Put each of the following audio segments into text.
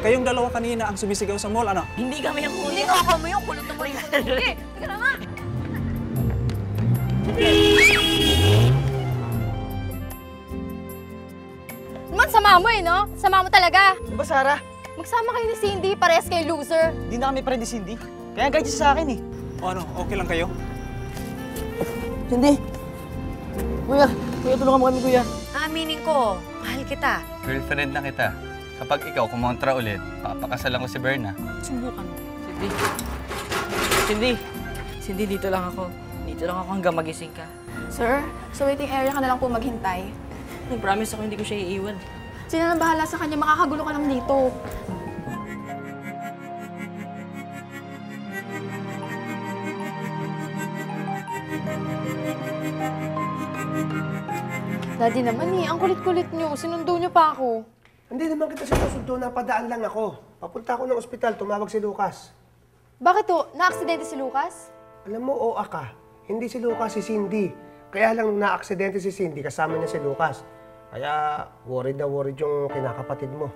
Kayong dalawa kanina ang sumisigaw sa mall, ano? Hindi kami ang huli. Hindi nga kami yung kulot naman yung huli. Sige na nga. Naman, sama mo no? Sama mo talaga. Diba, Sarah? Magsama kayo ni Cindy, parehas kayo loser. Hindi na kami friend ni Cindy. Kaya guide siya sa akin eh. O ano, okay lang kayo? Cindy! Kuya, tulungan mo kami, kuya. Aminin ko, mahal kita. Girlfriend na kita. Kapag ikaw kumontra ulit, papakasalan ko si Berna. Subukan mo. Cindy, dito lang ako. Dito lang ako hanggang magising ka. Sir, sa waiting area ka na lang po maghintay. Nag-promise ako hindi ko siya iiwan. Sino na bahala sa kanya? Makakagulo ka lang dito. Daddy naman ang kulit-kulit niyo. Sinundo niyo pa ako. Hindi naman kita sinusundo, napadaan lang ako. Papunta ako ng ospital, tumawag si Lucas. Bakit to? Na-aksidente si Lucas? Alam mo, oo ka. Hindi si Lucas, si Cindy. Kaya lang nung na-aksidente si Cindy, kasama niya si Lucas. Kaya worried na worried yung kinakapatid mo.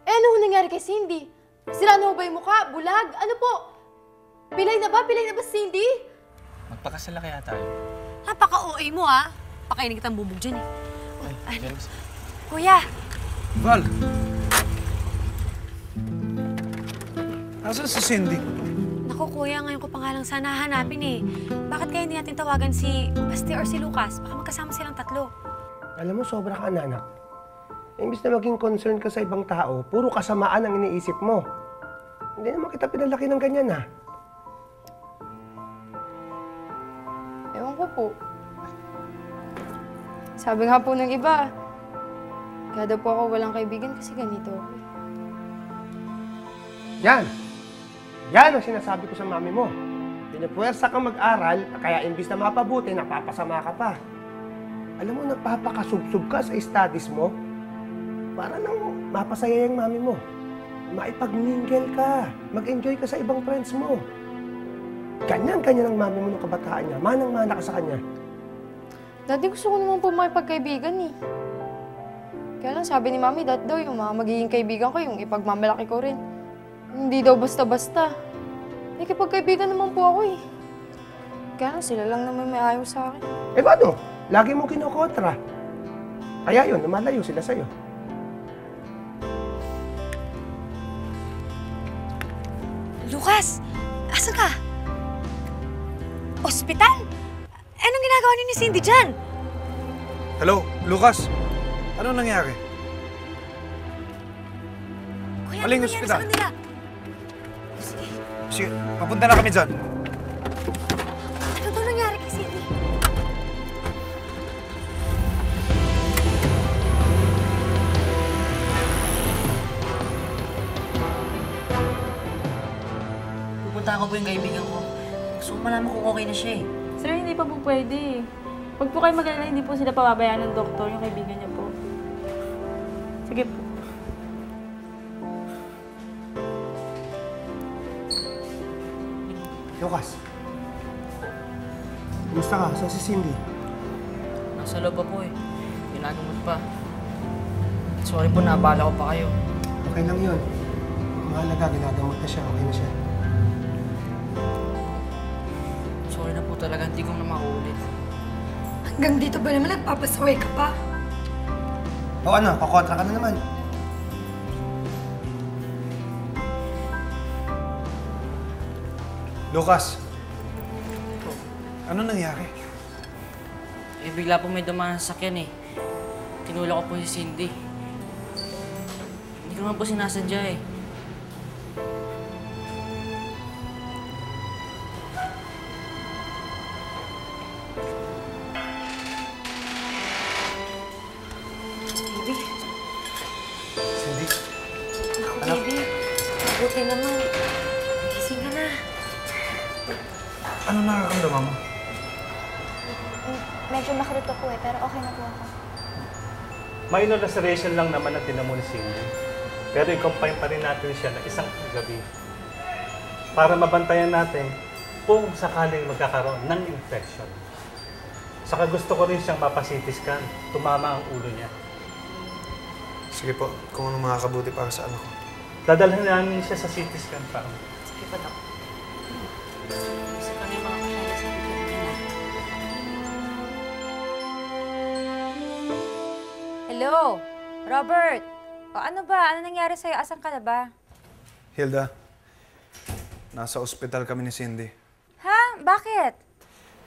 Eh, ano ho nangyari kay Cindy? Sira na ho ba yung mukha? Bulag? Ano po? Pilay na ba? Pilay na ba si Cindy? Magpakasala kaya tayo. Napaka-OA mo, ha? Pakainin kitang bubog dyan, eh. Ay, James. Kuya! Val! Asan si Cindy? Naku, kuya, ngayon ko pa nga lang sana hanapin, eh. Bakit kaya hindi natin tawagan si Basti or si Lucas? Baka magkasama silang tatlo. Alam mo, sobra ka nanak. Imbis na maging concern ka sa ibang tao, puro kasamaan ang iniisip mo. Hindi naman kita pinalaki ng ganyan, ha? Ewan ko po. Sabi nga po ng iba, kaya daw po ako walang kaibigan kasi ganito. Yan! Yan ang sinasabi ko sa mami mo. Pinapuwersa kang mag-aral, kaya imbis na mapabuti, napapasama ka pa. Alam mo, nagpapakasubsob ka sa studies mo para lang mapasaya yung mami mo. Maipag-mingle ka, mag-enjoy ka sa ibang friends mo. Ganyan-ganyan ang mami mo nung kabataan niya. Manang-mana ka sa kanya. Daddy, gusto ko naman po makipagkaibigan eh. Kaya lang sabi ni Mami, that daw yung mga magiging kaibigan ko, yung ipagmamalaki ko rin. Hindi daw basta-basta. Nakipagkaibigan naman po ako eh. Kaya lang sila lang naman may ayaw sa akin. Eh, paano? Lagi mo kinokontra. Kaya yun, lumalayo sila sa'yo. Lucas! Asan ka? Ospital? Anong ginagawa ni Cindy dyan? Hello, Lucas? Ano nangyari? Kuya, Aling ano nangyari ospital? sa kanila? Sige, papunta na kami dyan. Ano daw nangyari kay Cindy? Pupunta ko po yung kaibigan ko. Gusto ko malaman kung okay na siya eh. Sir, hindi pa po pwede. Pag po kayo mag-alala, hindi po sila pababayaan ng doktor, yung kaibigan niya po. Sige po. Lucas. Kumusta ka? Saan si Cindy? Nasa loob pa po eh. Ginagamot pa. Sorry po, naabala ko pa kayo. Okay lang yun. Mahalaga, ginagamot na siya. Okay na siya. Sorry na po talaga, hindi ko na mauulit. Hanggang dito ba naman nagpapasaway ka pa? O ano, kakontra ka na naman. Lucas, ano nangyari? Eh, bigla po may dumaan sa sakyan eh. Tinulak ko po si Cindy. Hindi ko naman po sinasadya eh. Baby? Cindy? Naku, baby. Mabuti naman. Gising ka na. Ano nakakamdaman mo? Medyo makrito po pero okay na po ako. Minor laceration lang naman ang tinamo ni Cindy. Pero i-confine pa rin natin siya na isang gabi. Para mabantayan natin kung sakaling magkakaroon ng infection. Saka gusto ko rin siyang mapa-CT scan. Tumama ang ulo niya. Sige po, kung ano makakabuti para sa anak ko. Dadalhin namin siya sa CT scan pa. Sige po, Dok. Gusto ko na yung mga kakilala sa Pilipinas. Hello? Robert? O ano ba? Ano nangyari sa'yo? Asan ka na ba? Hilda, nasa ospital kami ni Cindy. Ha? Bakit?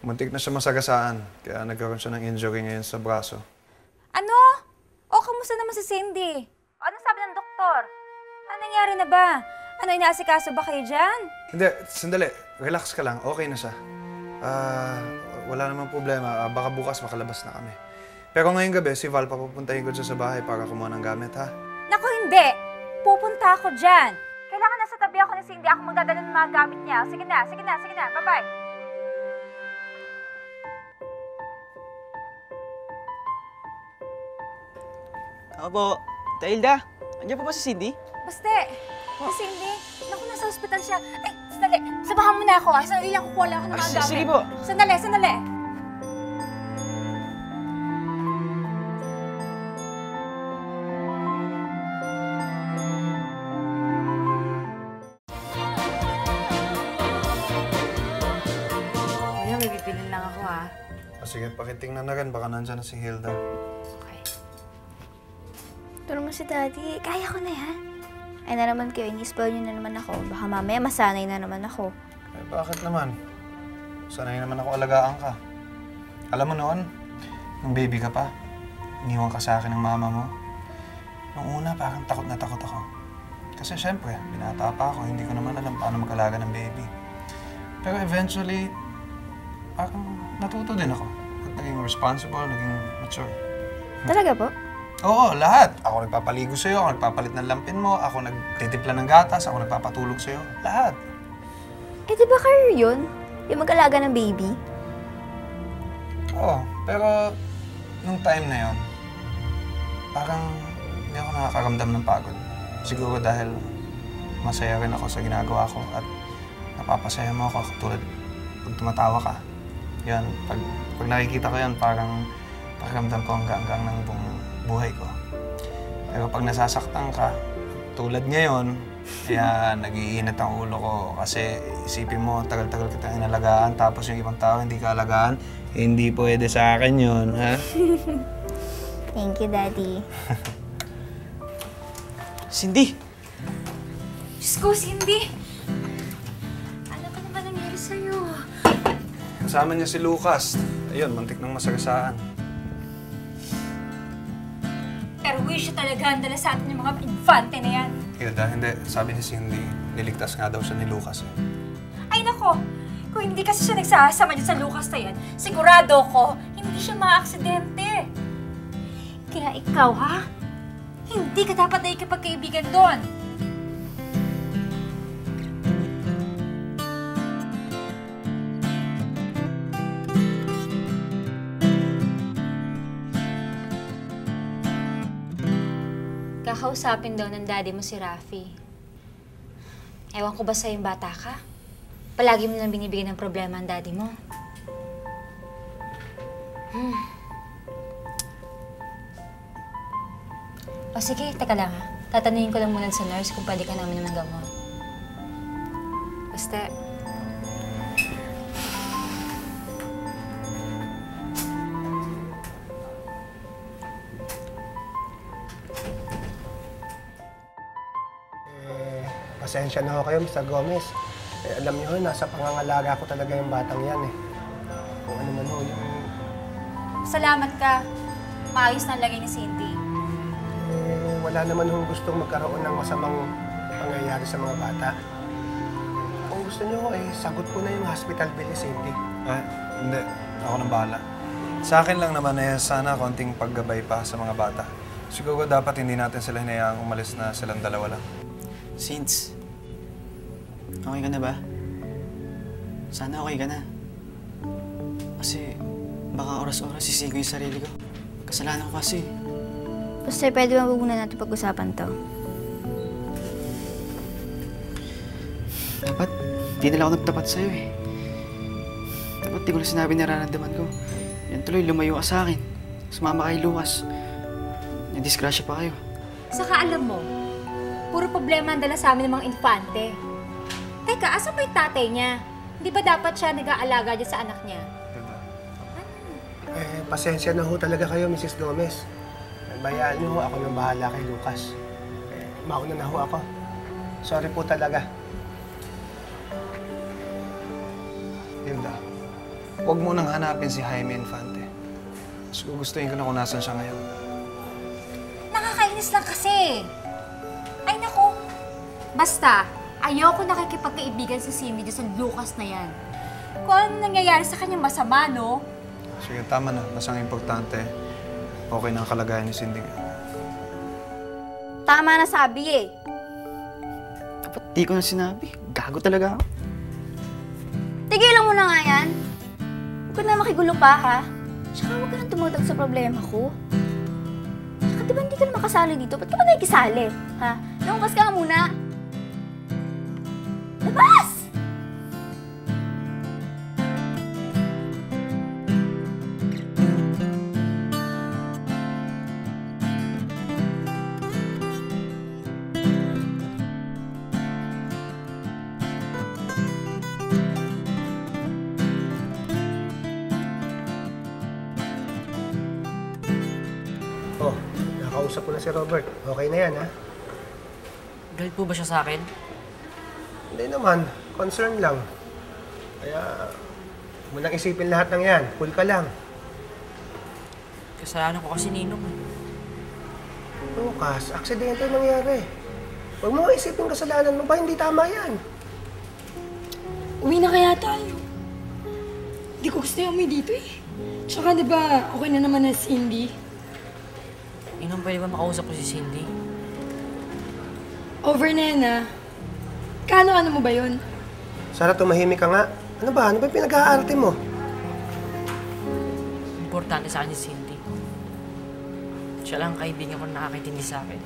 Muntik na siya masagasaan, kaya nagkaroon siya ng injury ngayon sa braso. Ano? O, kamusta naman si Cindy? O, ano sabi ng doktor? Ano nangyari na ba? Ano, inaasikaso ba kayo dyan? Hindi, sandali. Relax ka lang. Okay na siya. Wala namang problema. Baka bukas makalabas na kami. Pero ngayong gabi, si Val papupuntahin ko dyan sa bahay para kumuha ng gamit, ha? Naku, hindi! Pupunta ako dyan! Kailangan nasa tabi ako ni Cindy. Ako magdadala ng mga gamit niya. Sige na, sige na, sige na. Bye-bye! Opo. Tailda, andiyan po ba si Cindy? Baste! Si Cindy, naku, nasa ospital siya. Ay, sandali. Samahan mo na ako, ha? Sandali lang kukuha lang ako ng mga gamit. Sige po. Sandali, sandali. Kuya, may bibilin lang ako ah. Sige, pakitingnan na rin. Baka nandyan na si Hilda. Okay. Ito naman si Daddy. Kaya ko na yan. Ay na naman kayo, ini-spoil niyo na naman ako. Baka mamaya masanay na naman ako. Eh, bakit naman? Sanay naman ako alagaan ka. Alam mo noon, nung baby ka pa, iniwan ka sa akin ng mama mo. Nung una, parang takot na takot ako. Kasi syempre, binata pa ako, hindi ko naman alam paano mag-alaga ng baby. Pero eventually, parang natuto din ako. At naging responsible, naging mature. Talaga po? Oo, lahat. Ako nagpapaligo sa'yo, ako nagpapalit ng lampin mo, ako nagtitimpla ng gatas, ako nagpapatulog sa'yo. Lahat. Eh, di ba kayo yun? Yung mag-alaga ng baby? Oo, pero nung time na yon, parang hindi ako nakakaramdam ng pagod. Siguro dahil masaya rin ako sa ginagawa ko at napapasaya mo ako tulad pag tumatawa ka. Yan, pag nakikita ko yan, parang pakiramdam ko hanggang ng buong buhay ko. Pero pag nasasaktan ka, tulad ngayon, kaya nag-iinit ang ulo ko kasi isipin mo, tagal-tagal kitang inalagaan tapos yung ibang tao hindi ka alagaan, hindi pwede sa akin yun, ha? Thank you, Daddy. Cindy! Diyos ko, Cindy! Ano ka naman nangyari sa'yo? Kasama niya si Lucas. Ayun, muntik nang masagasaan. Pero wish siya talaga ang dala sa atin yung mga infante na yan. Hilda, hindi. Sabi ni Cindy, niligtas nga daw siya ni Lucas. Ay nako, kung hindi kasi siya nagsasama dyan sa Lucas na yan, sigurado ko, hindi siya mga-aksidente. Kaya ikaw, ha? Hindi ka dapat na ikipagkaibigan doon. Kakausapin daw ng daddy mo si Rafi. Ewan ko ba sa'yo yung bata ka? Palagi mo nang binibigyan ng problema ang daddy mo. O sige, teka lang ha. Tatanungin ko lang muna sa nurse kung pwede ka namin ng gamot. Basta... Pasensya na ho kayo, Mr. Gomez. Eh, alam niyo ho, nasa pangangalaga ko talaga yung batang yan eh. Kung ano man ho, yung... Salamat ka. Maayos na lagay ni Cindy. Eh, wala naman ho gustong magkaroon ng masamang pangyayari sa mga bata. Kung gusto niyo ho, eh, sagot ko na yung hospital bill ni Cindy. Hindi. Ako nang bahala. Sa akin lang naman eh, sana konting paggabay pa sa mga bata. Siguro dapat hindi natin sila hinayaang umalis na silang dalawa lang. Since, okay ka na ba? Sana okay ka na. Kasi baka oras-oras sisigo yung sarili ko. Kasalanan ko kasi. Basta pwede ba muna natin pag-usapan to? Dapat, di na lang ako nagtapat sa'yo eh. Dapat di ko na sinabi nararamdaman ko. Yan tuloy, lumayo ka sa akin. Sumama kay Lucas. Nadisgrasya pa kayo. Saka alam mo, Puro problema ang dala sa amin ng mga infante. Teka, asa ba yung tatay niya? Hindi ba dapat siya nag-aalaga dyan sa anak niya? Pasensya na ho talaga kayo, Mrs. Gomez. Bayaan niyo ho, ako nang bahala kay Lucas. Mauna na ho ako. Sorry po talaga. Hilda, huwag mo nang hanapin si Jaime Infante. Mas gugustuhin ko na kung nasan siya ngayon. Nakakainis lang kasi. Ay naku. Basta, ayoko nakikipagkaibigan si Cindy dyan sa Lucas na yan. Kung ano nangyayari sa kanya masama, no? Sige, tama na. Basta ang importante, okay na ang kalagayan ni Cindy. Tama na sabi eh. Dapat di ko na sinabi. Gago talaga ako. Tigilan mo na nga yan. Huwag ka na makigulo pa, ha? Tsaka huwag ka nang tumudag sa problema ko. Tsaka di ba hindi ka na makasali dito? Ba't ka ba nakikisali? Ha? Lumabas ka nga muna. Labas! Oh, nakausap ko na si Robert. Okay na yan, ha? Galit po ba siya sa akin? Hindi naman. Concern lang. Kaya, huwag mo nang isipin lahat ng yan. Cool ka lang. Kasalanan ko kasi Ninong. Lucas, aksidente nangyari. Huwag mo nga isipin kasalanan mo ba? Hindi tama yan. Uwi na kaya tayo. Hindi ko gusto yung amoy dito eh. Tsaka diba, okay na naman na Cindy. Ninong, pwede ba makausap ko si Cindy? Over na yan ah. Kano-ano mo ba yun? Sara, tumahimik ka nga. Ano ba? Ano ba yung pinag-aarte mo? Importante sa akin si Cindy. Siya lang ang kaibigan ko na nakakaintindi sa akin.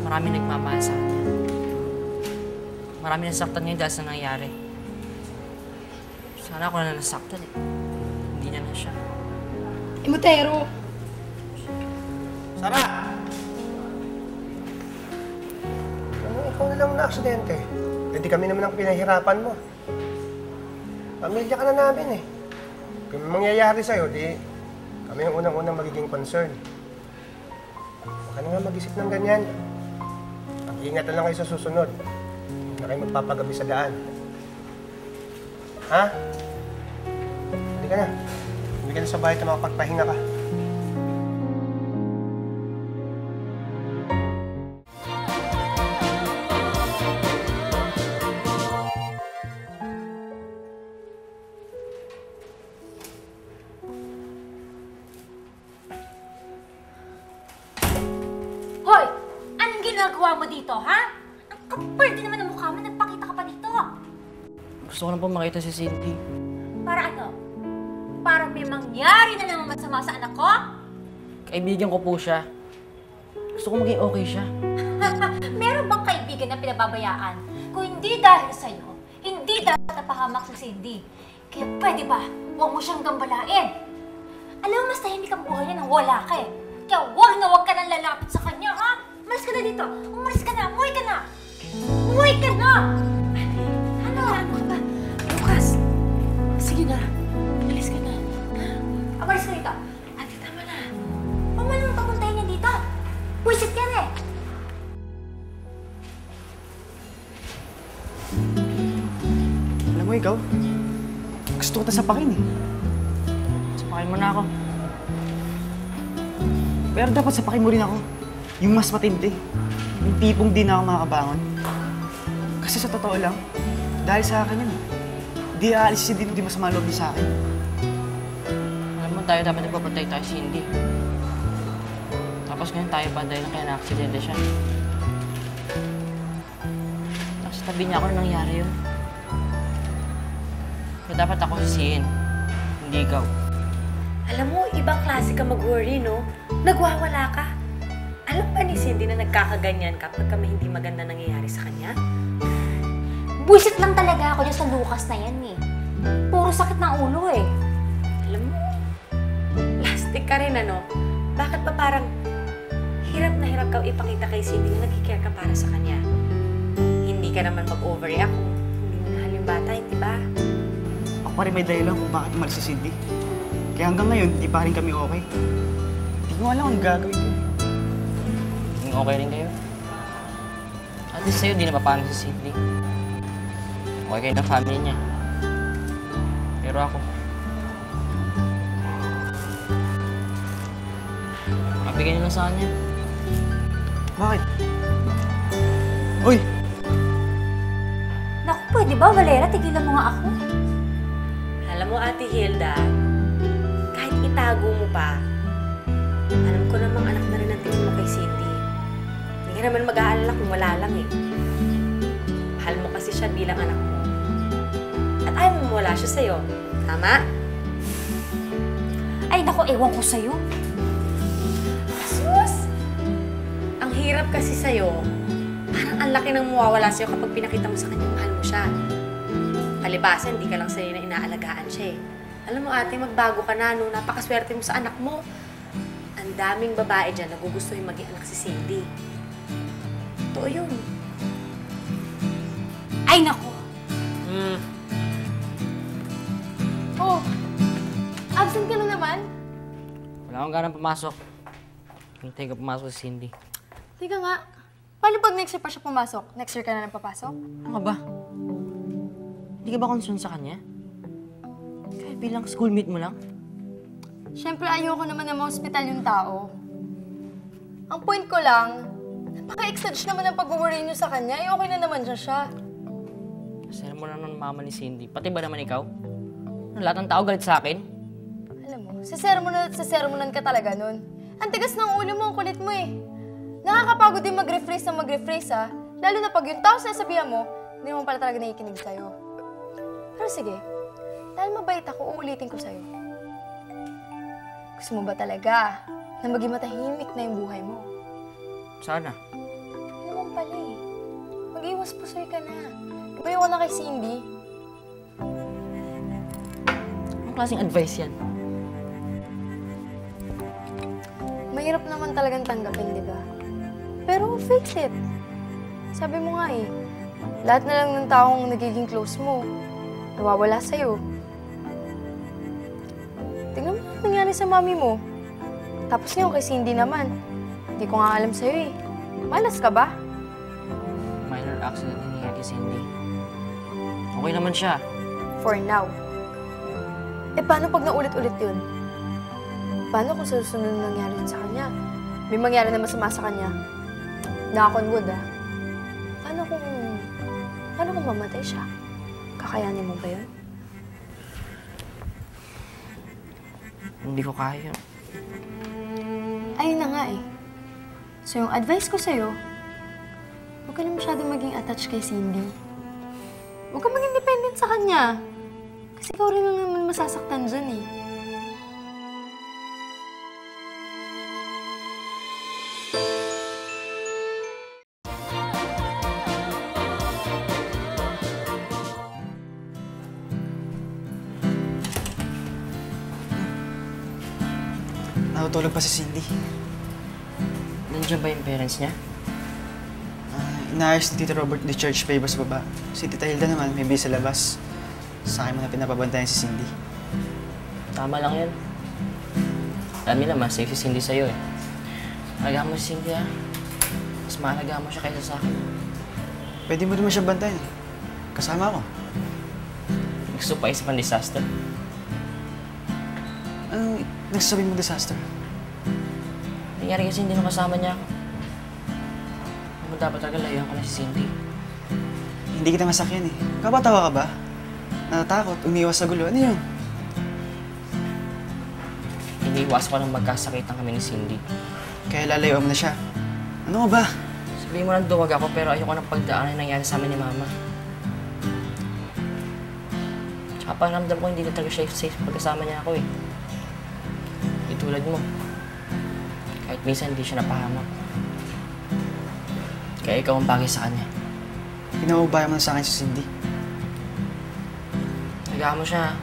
Marami nagmamahal sa kanya. Marami nasaktan ngayon dahil sa nangyayari. Sana ako na nasaktan eh. Hindi niya na siya. Imotero! Sara! Ano, ikaw na lang na aksidente. Hindi kami naman ang pinahirapan mo. Pamilya ka na namin eh. Kung may mangyayari sa'yo, di kami ang unang-unang magiging concern. Huwag ka na nga mag-isip ng ganyan. Mag-ingat na lang kayo sa susunod. Huwag na kayo magpapagabi sa daan. Ha? Hindi ka na. Hindi ka na sa bahay at makapagpahinga ka. Hoy! Anong ginagawa mo dito, ha? Ang kapal din naman ang mukha mo. Nagpakita ka pa dito. Gusto ko lang po makita si Cindy. Para ano? Para may mangyari na naman masama sa anak ko? Kaibigan ko po siya. Gusto ko maging okay siya. Meron bang kaibigan na pinababayaan? Kung hindi dahil sa'yo, hindi dapat napahamak si Cindy. Kaya pwede ba, huwag mo siyang gambalain. Alam mo, mas tahimik ang buhay niya nang wala ka eh. Kaya huwag ka nang lalapit sa kanya, ha? Umalis ka na dito. Umalis ka na. Umuwi ka na. Umuwi ka na! Ano? Ano ka ba? Lucas! Sige na. Umalis ka na. Umalis ka dito. Ate, tama na. Huwag mo naman papuntahin niya dito. Puwisit yan eh. Alam mo ikaw, gusto ko tasapakin eh. Sapakin mo na ako. Pero dapat sapakin mo rin ako. Yung mas matindi. Yung tipong di na ako makakabangon. Kasi sa totoo lang, dahil sa akin yun, di aalis si Dino, di masama loob niya sa akin. Alam mo, tayo dapat nagpaprotect tayo si Cindy. Tapos ngayon tayo pa dahil kaya na-aksidente siya. Tapos tabi niya ako na nangyari yun. Kaya dapat ako sisihin, hindi ikaw. Alam mo, ibang klase ka mag-worry, no? Nagwawala ka. Alam ba ni Cindy na nagkakaganyan kapag may hindi maganda nangyayari sa kanya? Buisit lang talaga ako dyan sa Lucas na yan eh. Puro sakit ng ulo eh. Alam mo, plastic ka rin, ano? Bakit pa parang hirap na hirap ka ipakita kay Cindy na nag-care ka para sa kanya. Hindi ka naman mag-overreact kung hindi mo mahal yung bata, di ba? Ako pa rin may dahilan kung bakit umalis si Cindy. Kaya hanggang ngayon, di pa rin kami okay. Hindi ko alam ang gagawin ko. Naging okay rin kayo. At least sa'yo, di na papaano si Cindy. Okay kayo ng family niya. Pero ako, mabigay niyo lang sa kanya. Bakit? Uy! Naku, pwede ba, Valera? Tigilan mo nga ako. Alam mo, Ate Hilda, kahit itago mo pa, alam ko namang anak na rin ang tingin mo kay Cindy. Hindi ka naman mag-aalala kung wala lang eh. Mahal mo kasi siya bilang anak mo. At ayaw mo wala siya sa'yo. Tama? Ay, naku, ewan ko sa'yo. Sus! Ang hirap kasi sa'yo. Parang ang laki ng mawawala sa'yo kapag pinakita mo sa kanya mahal mo siya. Palibasa, hindi ka lang sa'yo na inaalagaan siya eh. Alam mo ate, magbago ka na, no? Napakaswerte mo sa anak mo. Ang daming babae dyan nagugustuhin maging anak si Cindy. Totoo yun. Ay, naku. Oh, absent ka na naman? Wala akong ganang pumasok. Hintay ka pumasok si Cindy. Teka nga, paano pag next year pa siya pumasok? Next year ka na lang papasok? Ano ka ba? Hindi ka ba concerned sa kanya? Kahit bilang schoolmate mo lang? Siyempre, ayoko naman na ma-hospital yung tao. Ang point ko lang, napaka-exage naman ang pag-worry niyo sa kanya. Okay na naman siya. Sera mo na ng mama ni Cindy. Pati ba naman ikaw? Lahat ng tao galit sa akin? Alam mo, sisermonan ka talaga nun. Ang tigas ng ulo mo, ang kulit mo eh. Nakakapagod din mag-rephrase ng mag-rephrase ha. Lalo na pag yung tao sasabihan mo, hindi mo pala talaga nakikinig sa'yo. Pero sige, dahil mabait ako, uulitin ko sa'yo. Gusto mo ba talaga na maging matahimik na yung buhay mo? Sana. Ano naman pala eh. Mag-iwas pusoy ka na. Ibayo ka na kay Cindy. Anong klaseng advice yan? Mahirap naman talagang tanggapin, di ba? Pero fix it. Sabi mo nga eh, lahat na lang ng taong nagiging close mo, nawawala sa'yo. Tingnan mo ang nangyari sa mami mo. Tapos ngayon kay Cindy naman. Hindi ko nga alam sa'yo eh. Malas ka ba? Minor accident na nangyari kay Cindy. Okay naman siya. For now. Eh paano pag naulit-ulit yun? Paano kung sa susunod na nangyari yun sa kanya? May mangyari na masama sa kanya. Knock on wood ah. Paano kung mamatay siya? Kakayanin mo ba yun? Hindi ko kaya. Ayun na nga eh. So yung advice ko sa'yo, huwag ka na masyadong maging attached kay Cindy. Huwag ka maging dependent sa kanya. Kasi ikaw rin naman masasaktan dyan eh. Natutulog pa si Cindy. Nandiyan ba yung parents niya? Inaayos ni Tito Robert the church favors sa baba. Si Tita Hilda naman may base sa labas. Sa akin mo na pinapabantayan si Cindy. Tama lang yan. Alam nila, mas safe si Cindy sa'yo eh. Alagaan mo si Cindy ah. Mas maalagaan mo siya kaysa sa akin. Pwede mo naman siya bantayan eh. Kasama ako. Gusto pa isip ang disaster. Anong nagsasabi mo disaster? Nangyari kasi hindi nung kasama niya ako. Naman dapat talaga layuan ko na si Cindy. Hindi kita masakyan eh. Kabatawa ka ba? Natatakot, umiwas sa gulo. Ano yun? Iniiwas ko nang magkasakitan kami ni Cindy. Kaya lalayuan mo na siya. Ano ba? Sabihin mo nang duwag ako pero ayoko nang pagdaan na nangyari sa amin ni Mama. Tsaka pakiramdam ko hindi na talaga siya safe pagkasama niya ako eh. Di tulad mo. Kahit minsan hindi siya napahamak. Kaya ikaw ang bagay sa kanya. Pinaubayan mo na sa akin si Cindy. Alagaan mo siya.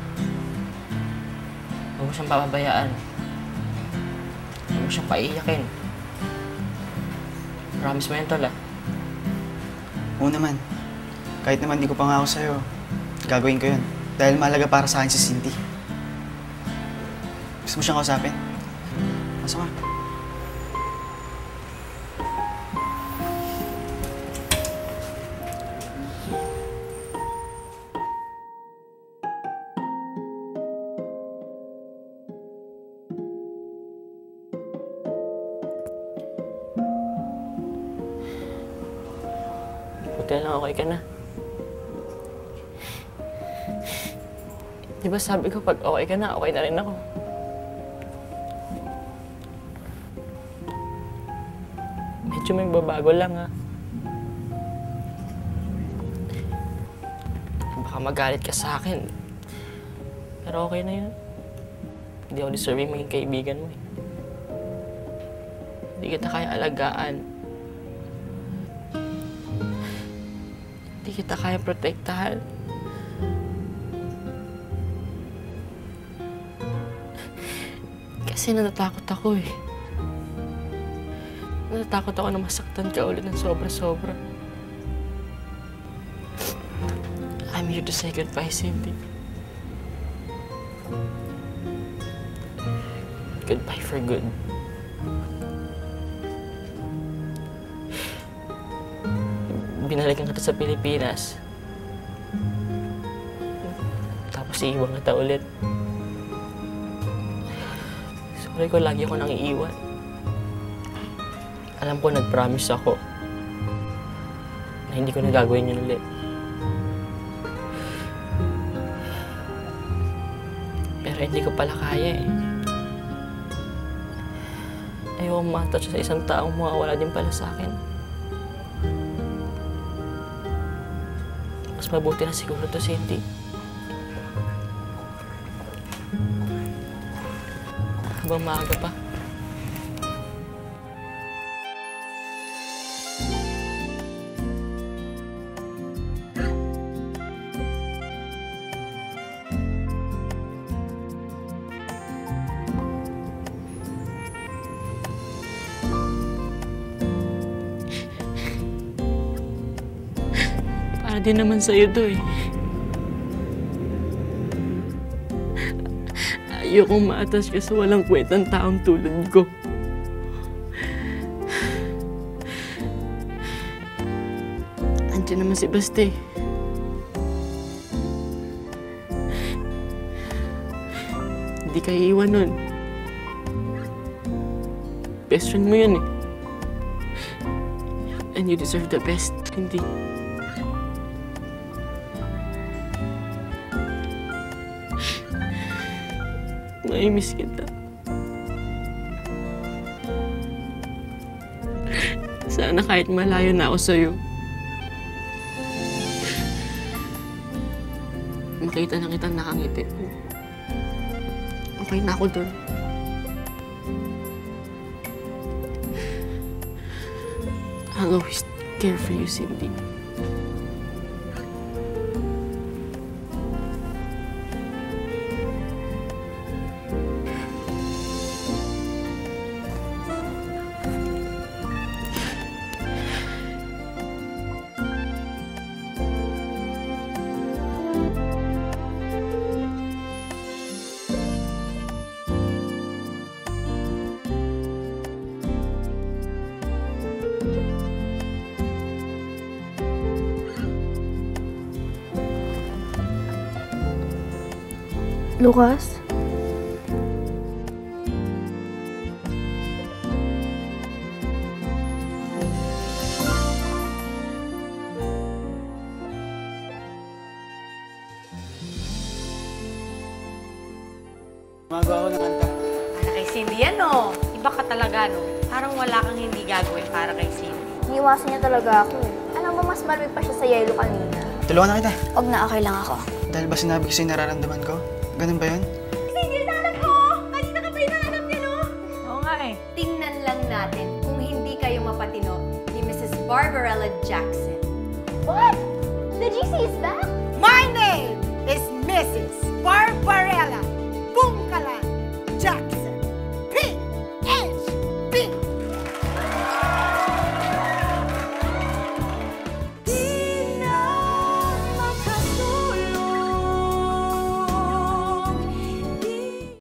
Huwag mo siyang papabayaan. Huwag mo siyang paiiyakin. Promise mo yun, Tol, ah. Oo naman. Kahit naman di ko pangako sa'yo, gagawin ko yun. Dahil mahalaga para sa akin si Cindy. Gusto mo siyang kausapin? Pasok ka. Buti lang okay ka na. Di ba sabi ko pag okay ka na rin ako. Medyo may babago lang ha. Baka magalit ka sa akin. Pero okay na yun. Hindi ako deserving maging kaibigan mo eh. Hindi kita kaya alagaan. Hindi kita kaya protektahan. Kasi natatakot ako eh. Natatakot ako na masaktan ka ulit ng sobra-sobra. I'm here to say goodbye, Cindy. Goodbye for good. Binalikan kita sa Pilipinas. Tapos iiwan kita ulit. Sorry ko, lagi ako nang iiwan. Alam ko, nag-promise ako na hindi ko na gagawin yun ulit. Pero hindi ko pala kaya eh. Ayaw matouch sa isang taong mawawala din pala sa akin. Mas mabuti na siguro to, Cindy. Habang maaga pa. Para din naman sa'yo to eh. Ayokong maatas ka sa walang kwentang taong tulad ko. Andiyan naman si Baste. Hindi ka iiwan nun. Best friend mo yun eh. And you deserve the best, hindi. May-miss kita. Sana kahit malayo na ako sa'yo, makita na kitang nakangiti. Okay na ako dun. I'll always care for you, Cindy. Lucas? Gumagawa ako ng kanta. Para kay Cindy yan, no? Iba ka talaga, no? Parang wala kang hindi gagawin para kay Cindy. Iniwasan niya talaga ako. Alam mo, mas malamig pa siya sa yelo kanina. Tulungan na kita. Huwag na, okay lang ako. Dahil ba sinabi ko sa'yo nararamdaman ko? Ganun ba yun? Cindy, nalam ko! Kanina ka pa yung nalanap niya, no? Oo nga eh. Tingnan lang natin kung hindi kayo mapatino ni Mrs. Barbarella Jackson. What? The GC is back? My name is Mrs.